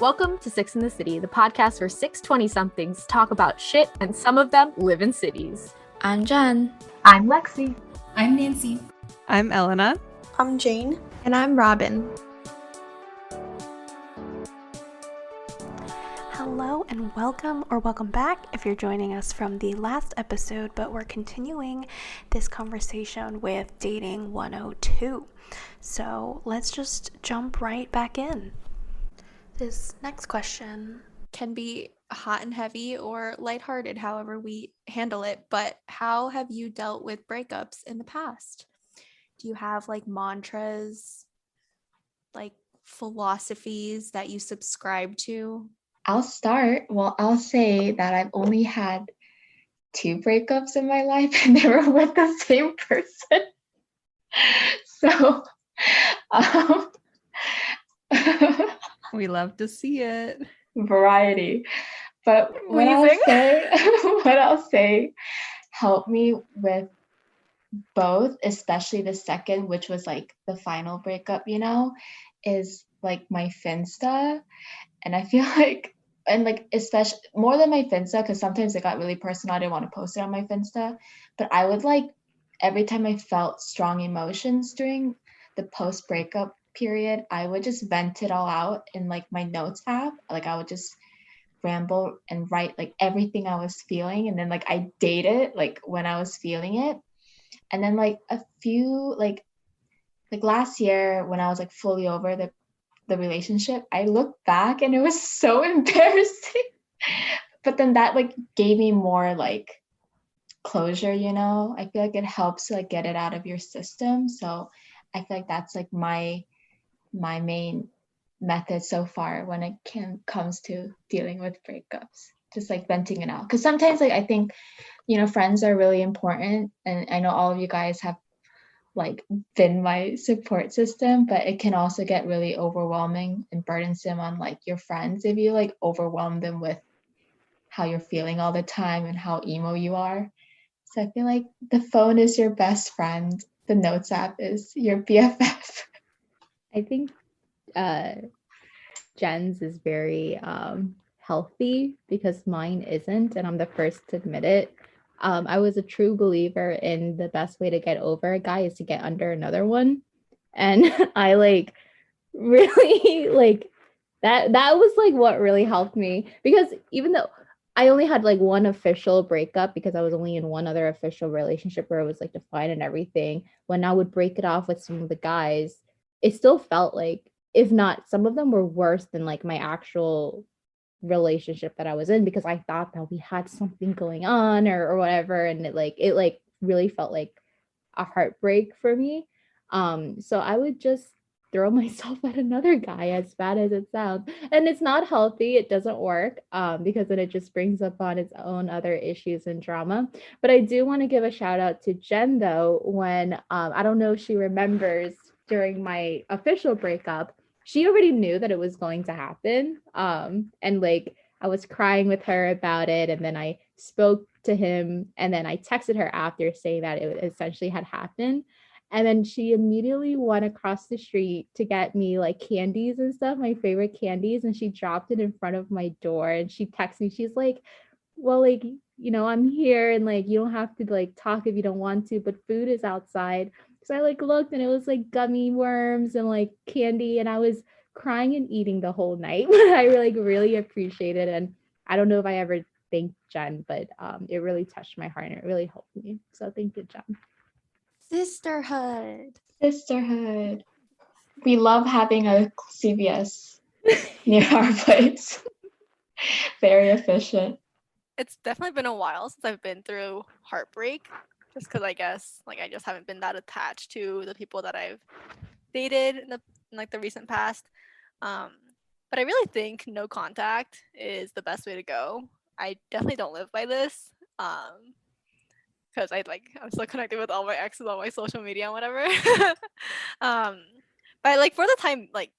Welcome to Six in the City, the podcast where 620-somethings talk about shit and some of them live in cities. I'm Jen. I'm Lexi. I'm Nancy. I'm Elena. I'm Jane. And I'm Robin. Hello and welcome back if you're joining us from the last episode, but we're continuing this conversation with Dating 102. So let's just jump right back in. This next question can be hot and heavy or lighthearted, however we handle it, but how have you dealt with breakups in the past? Do you have like mantras, like philosophies that you subscribe to? I'll start. Well, I'll say that I've only had 2 breakups in my life and they were with the same person. So, We love to see it. variety. But what I'll say helped me with both, especially the second, which was like the final breakup, is like my Finsta. And I feel like, and like, especially more than my Finsta, because sometimes it got really personal. I didn't want to post it on my Finsta. But I would like, every time I felt strong emotions during the post breakup period, I would just vent it all out in like my notes app. Like I would just ramble and write like everything I was feeling. And then like I date it like when I was feeling it. And then like a few, like last year when I was like fully over the relationship, I looked back and it was so embarrassing. But then that like gave me more like closure, I feel like it helps to like get it out of your system. So I feel like that's like my main method so far when it comes to dealing with breakups, just like venting it out. Because sometimes like I think friends are really important, and I know all of you guys have like been my support system, but it can also get really overwhelming and burdensome on like your friends if you like overwhelm them with how you're feeling all the time and how emo you are. So I feel like the phone is your best friend, the notes app is your BFF. I think Jen's is very healthy because mine isn't, and I'm the first to admit it. I was a true believer in the best way to get over a guy is to get under another one. And I like really like that was like what really helped me, because even though I only had like one official breakup because I was only in one other official relationship where it was like defined and everything, when I would break it off with some of the guys, it still felt like, if not, some of them were worse than like my actual relationship that I was in, because I thought that we had something going on or whatever, and it really felt like a heartbreak for me. So I would just throw myself at another guy, as bad as it sounds, and it's not healthy. It doesn't work because then it just brings up on its own other issues and drama. But I do want to give a shout out to Jen though, when I don't know if she remembers, during my official breakup, she already knew that it was going to happen. And like I was crying with her about it, and then I spoke to him, and then I texted her after saying that it essentially had happened. And then she immediately went across the street to get me like candies and stuff, my favorite candies, and she dropped it in front of my door, and she texted me. She's like, well, like, I'm here, and like you don't have to like talk if you don't want to, but food is outside. So I like looked, and it was like gummy worms and like candy, and I was crying and eating the whole night. But I really appreciate it, and I don't know if I ever thanked Jen, but it really touched my heart and it really helped me. So thank you, Jen. Sisterhood. We love having a CVS near our place. Very efficient. It's definitely been a while since I've been through heartbreak, just because I guess like I just haven't been that attached to the people that I've dated in the recent past. But I really think no contact is the best way to go. I definitely don't live by this. Because I'm still connected with all my exes on my social media and whatever. But like for the time, like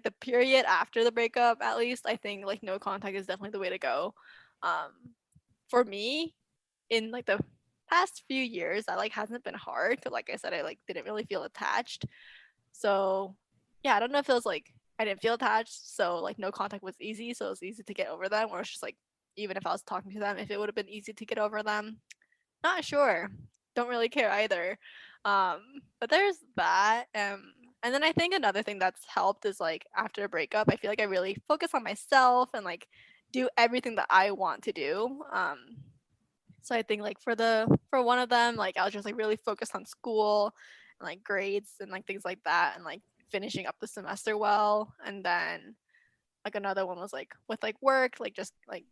the period after the breakup, at least I think like no contact is definitely the way to go. For me, in like the past few years that like hasn't been hard because like I said, I like didn't really feel attached. So yeah, I don't know if it was like I didn't feel attached, so like no contact was easy, so it was easy to get over them, or it's just like even if I was talking to them, if it would have been easy to get over them. Not sure. Don't really care either. But there's that. And then I think another thing that's helped is like after a breakup, I feel like I really focus on myself and like do everything that I want to do. So I think like for one of them, like I was just like really focused on school and like grades and like things like that and like finishing up the semester well. And then like another one was like with like work, like just like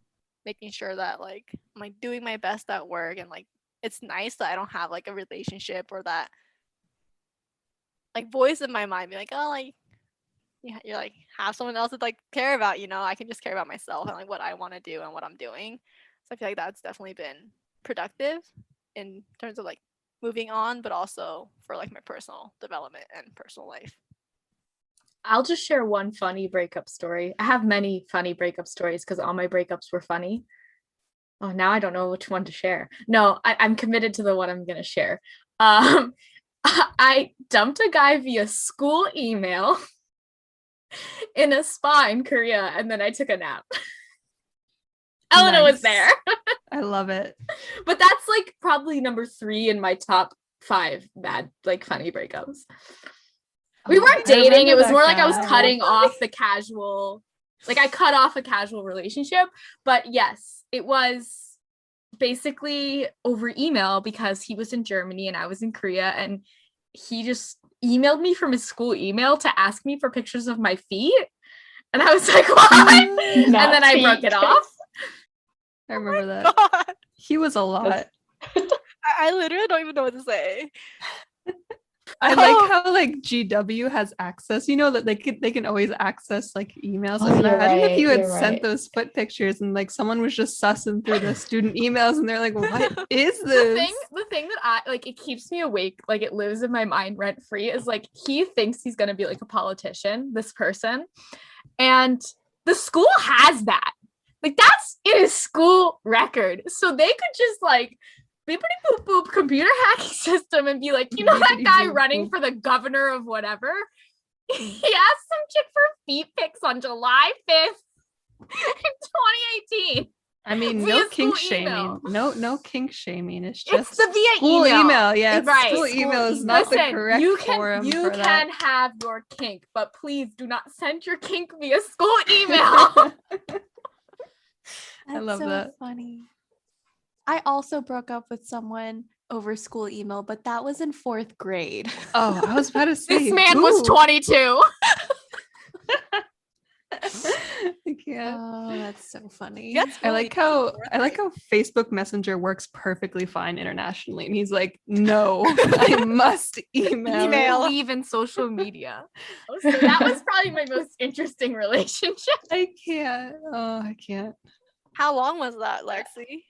making sure that like I'm like doing my best at work and like it's nice that I don't have like a relationship or that like voice in my mind be like, oh like you're like have someone else to like care about, you know, I can just care about myself and like what I want to do and what I'm doing. So I feel like that's definitely been productive in terms of like moving on, but also for like my personal development and personal life. I'll just share one funny breakup story. I have many funny breakup stories because all my breakups were funny. Oh, now I don't know which one to share. No, I'm committed to the one I'm going to share. I dumped a guy via school email in a spa in Korea, and then I took a nap. Elena was there. I love it. But that's like probably number 3 in my top 5 bad, like funny breakups. We weren't dating. It was more like I was cutting off the casual, like I cut off a casual relationship. But yes, it was basically over email because he was in Germany and I was in Korea, and he just emailed me from his school email to ask me for pictures of my feet. And I was like, what? And then I broke it off. I remember that. God. He was a lot. I literally don't even know what to say. I like how like GW has access, you know, that they can always access like emails. Oh, I mean, you're imagine if right, you had you're sent right. those foot pictures and like someone was just sussing through the student emails and they're like, what is this? The thing that I like, it keeps me awake, like it lives in my mind rent free, is like he thinks he's gonna be like a politician, this person, and the school has that. Like that's in his school record, so they could just like beepity boop boop computer hacking system and be like, you know, that guy running for the governor of whatever, he asked some chick for feet pics on July 5th in 2018. I mean, via no kink school shaming. email. No kink shaming. It's just It's the via school email. Yeah, Right. school email is not the correct forum you for can that. have your kink, but please do not send your kink via school email. I love so that. Funny. I also broke up with someone over school email, but that was in 4th grade. Oh, I was about to say This man was 22. I can't. Oh, that's so funny. That's I like how Facebook Messenger works perfectly fine internationally, and he's like, "No, I must email. Believe in social media." So that was probably my most interesting relationship. I can't. Oh, I can't. How long was that, Lexi?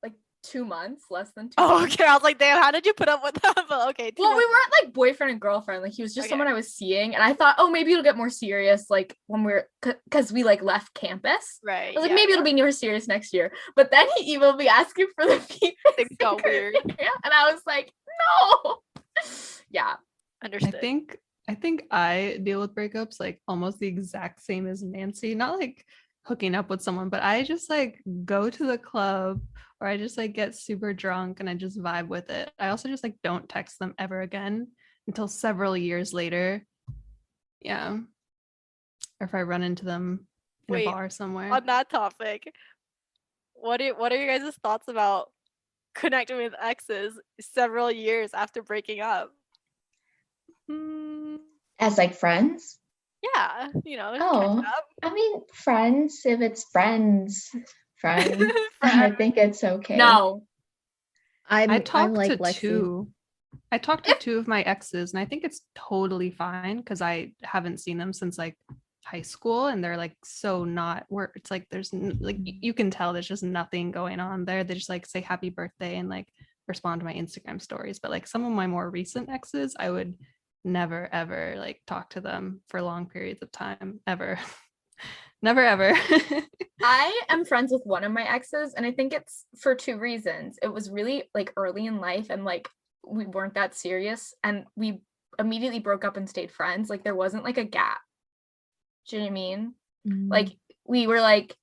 Like 2 months, less than 2 Oh, months. okay. I was like, damn, how did you put up with that? But okay. Well, we weren't like boyfriend and girlfriend. Like he was just someone I was seeing, and I thought, oh, maybe it'll get more serious. Like when we're, because we like left campus. Right. I was like, maybe it'll be more serious next year. But then he emailed me asking for the feet. Things got weird. Yeah, and I was like, no. Yeah. Understood. I think I deal with breakups like almost the exact same as Nancy. Not like hooking up with someone, but I just like go to the club or I just like get super drunk and I just vibe with it. I also just like don't text them ever again until several years later. Yeah. Or if I run into them in a bar somewhere. On that topic, what are your guys' thoughts about connecting with exes several years after breaking up? As like friends? Yeah, you know. Oh, catch up. I mean, friends, if it's friends, I think it's okay. No. I talked like to Lexi. 2. I talked to 2 of my exes and I think it's totally fine because I haven't seen them since like high school and they're like so not where it's like there's like you can tell there's just nothing going on there. They just like say happy birthday and like respond to my Instagram stories. But like some of my more recent exes, I would never ever like talk to them for long periods of time ever. Never ever. I am friends with one of my exes, and I think it's for two reasons. It was really like early in life, and like we weren't that serious, and we immediately broke up and stayed friends. Like there wasn't like a gap. Do you know what I mean? Like we were like,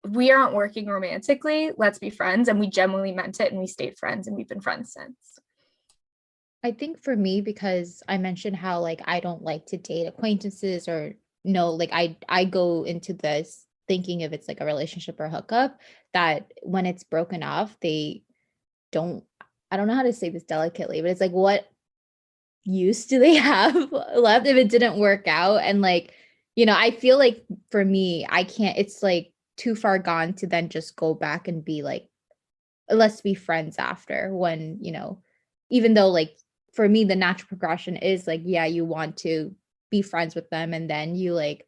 we aren't working romantically, let's be friends, and we genuinely meant it, and we stayed friends, and we've been friends since. I think for me, because I mentioned how like I don't like to date acquaintances or no, like I go into this thinking if it's like a relationship or hookup, that when it's broken off, they don't, I don't know how to say this delicately, but it's like what use do they have left if it didn't work out? And like, I feel like for me, I can't, it's like too far gone to then just go back and be like, let's be friends after when, even though like for me, the natural progression is like, yeah, you want to be friends with them and then you like,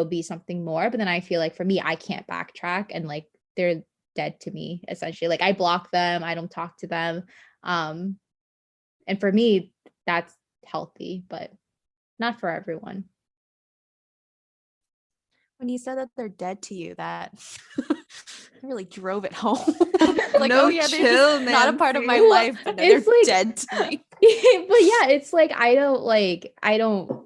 be something more. But then I feel like for me, I can't backtrack and like they're dead to me essentially. Like I block them, I don't talk to them. And for me, that's healthy, but not for everyone. When you said that they're dead to you, that really drove it home. Like, No oh yeah, they're chill, just not a part of my Nancy. life, but no, It's they're like- dead to me. But yeah, it's like I don't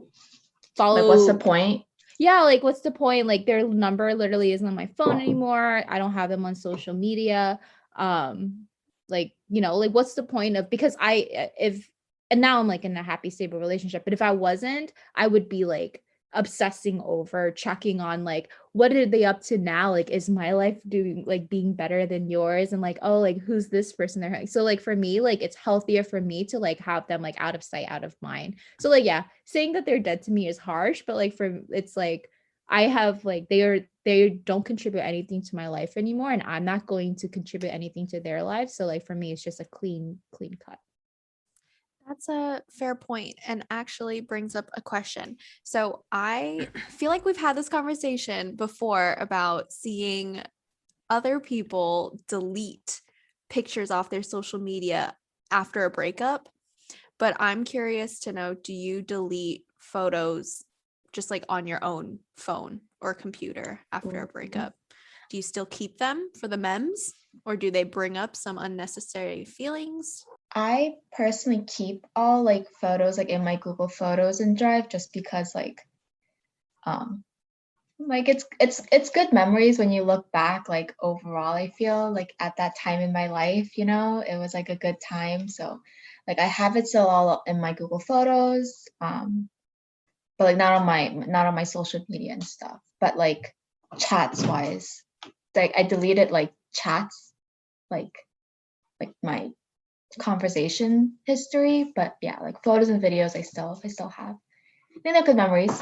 follow. Like, what's the point? Yeah, like what's the point? Like their number literally isn't on my phone anymore. I don't have them on social media. Like, like what's the point of, because and now I'm like in a happy, stable relationship, but if I wasn't, I would be like obsessing over checking on like what are they up to now, like is my life doing like being better than yours, and like, oh, like who's this person they're so like for me, like it's healthier for me to like have them like out of sight, out of mind. So like yeah, saying that they're dead to me is harsh, but like for it's like I have like they don't contribute anything to my life anymore, and I'm not going to contribute anything to their lives. So like for me, it's just a clean cut. That's a fair point and actually brings up a question. So I feel like we've had this conversation before about seeing other people delete pictures off their social media after a breakup. But I'm curious to know, do you delete photos just like on your own phone or computer after a breakup? Do you still keep them for the memes, or do they bring up some unnecessary feelings? I personally keep all like photos like in my Google Photos and Drive, just because like it's good memories when you look back. Like overall, I feel like at that time in my life, it was like a good time. So like I have it still all in my Google Photos, but like not on my social media and stuff. But like chats wise, like I deleted like chats, like my conversation history, but yeah, like photos and videos I still have. I think they're good memories,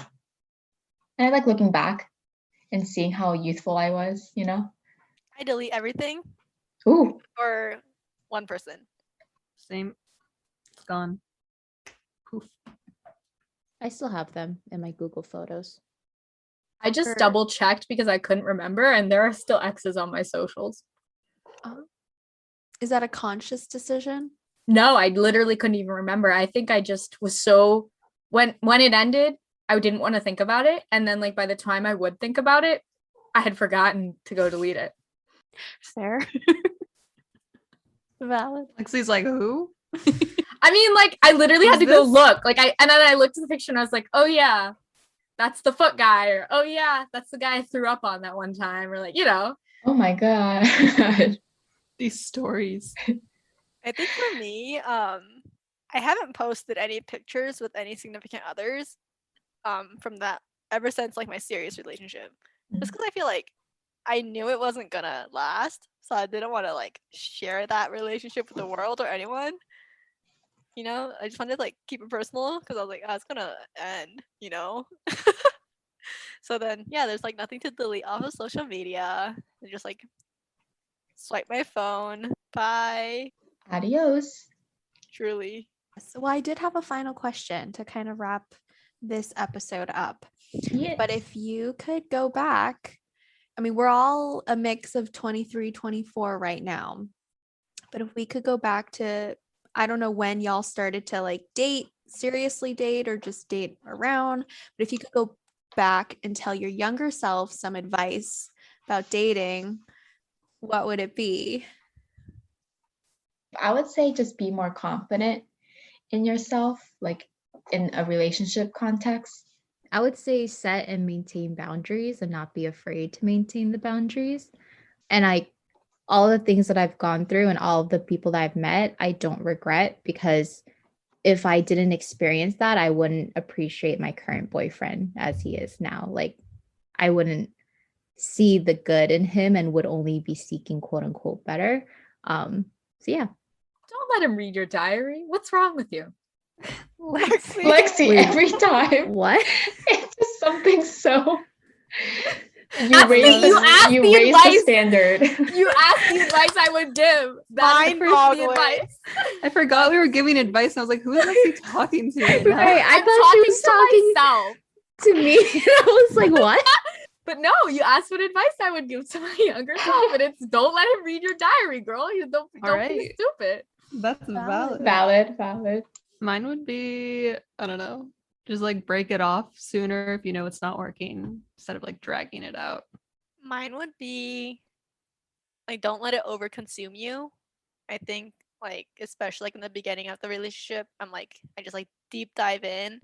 and I like looking back and seeing how youthful I was. I delete everything Ooh, for one person. Same. It's gone. Poof. I still have them in my Google Photos. I just double checked because I couldn't remember, and there are still exes on my socials. Is that a conscious decision? No, I literally couldn't even remember. I think I just was so when it ended, I didn't want to think about it, and then like by the time I would think about it, I had forgotten to go delete it. Fair. Valid. Lexi's like, who? I mean, like I literally had to Who's go this? look. And then I looked at the picture and I was like, oh yeah, that's the foot guy, or oh yeah, that's the guy I threw up on that one time, or like, oh my god. These stories. I think for me, I haven't posted any pictures with any significant others from that ever since like my serious relationship. Just because I feel like I knew it wasn't gonna last, so I didn't want to like share that relationship with the world or anyone. I just wanted to like keep it personal because I was like, oh, it's gonna end, So then, yeah, there's like nothing to delete off of social media. I just like swipe my phone. Bye. Adios. Truly. So I did have a final question to kind of wrap this episode up. Yes. But if you could go back, I mean, we're all a mix of 23, 24 right now. But if we could go back to, I don't know when y'all started to like seriously date or just date around. But if you could go back and tell your younger self some advice about dating, what would it be? I would say just be more confident in yourself, like in a relationship context. I would say set and maintain boundaries and not be afraid to maintain the boundaries. And all the things that I've gone through and all the people that I've met, I don't regret, because if I didn't experience that, I wouldn't appreciate my current boyfriend as he is now. Like, I wouldn't see the good in him and would only be seeking quote unquote better. So yeah. Don't let him read your diary. What's wrong with you? Lexi, Wait. every time What? it's just something so. You Ask raise me- you ask you the raise the advice. standard. You asked the advice I would give. That's the Mind-boggling. advice. I forgot we were giving advice. And I was like, who is Lexi talking to right now? Right, I I'm thought she was talking talking to myself. to me. I was like, what? But no, you asked what advice I would give to my younger self, and it's don't let him read your diary, girl. You don't be right. stupid. That's valid. Valid. Mine would be, I don't know, just like break it off sooner if you know it's not working instead of like dragging it out. Mine would be like, don't let it overconsume you. I think, like, especially like in the beginning of the relationship, I just like deep dive in, and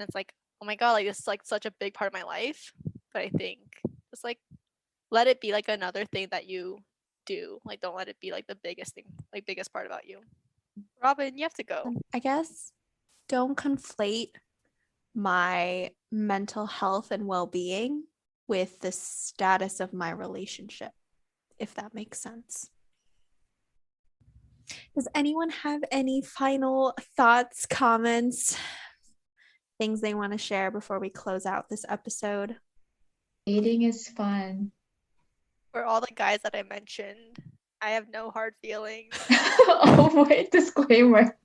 it's like, oh my god, like this is like such a big part of my life. But I think just like let it be like another thing that you do. Like, don't let it be like the biggest thing, like biggest part about you. Robin, you have to go. I guess don't conflate my mental health and well-being with the status of my relationship, if that makes sense. Does anyone have any final thoughts, comments, things they want to share before we close out this episode? Dating is fun. For all the guys that I mentioned, I have no hard feelings. Oh, wait, disclaimer.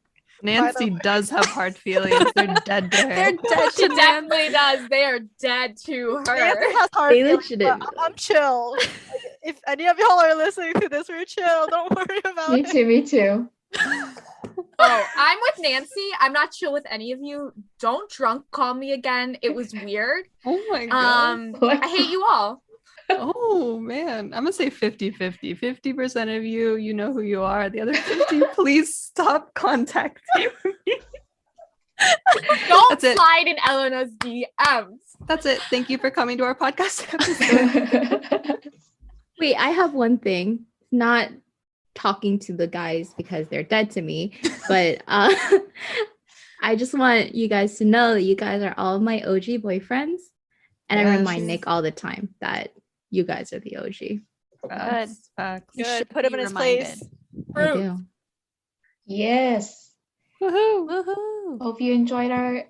Nancy does have hard feelings. They're dead to her. They're dead She to definitely does. They are dead to her. Nancy has hard They feelings, but legitimately- I'm chill. Like, if any of y'all are listening to this, we're chill. Don't worry about Me it. too, me too. Oh, I'm with Nancy. I'm not chill with any of you. Don't drunk call me again. It was weird. Oh my god. I hate you all. Oh man. I'm gonna say 50-50. 50% of you know who you are. The other 50, please stop contacting me. Don't That's it. slide in Elena's DMs. That's it. Thank you for coming to our podcast episode. Wait, I have one thing. Not talking to the guys because they're dead to me, but I just want you guys to know that you guys are all my OG boyfriends, and I remind Yes. Nick all the time that you guys are the OG. Facts. Facts. Good. should Put him be in his reminded. place. I Fruit. do. Yes. Woohoo. Woohoo! Hope you enjoyed our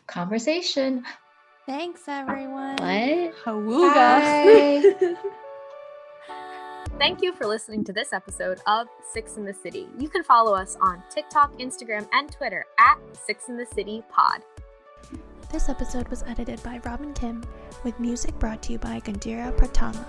conversation. Thanks, everyone. What? Hawooga. Bye. Thank you for listening to this episode of Six in the City. You can follow us on TikTok, Instagram, and Twitter at sixinthecitypod. This episode was edited by Robin Kim, with music brought to you by Gandhira Pratama.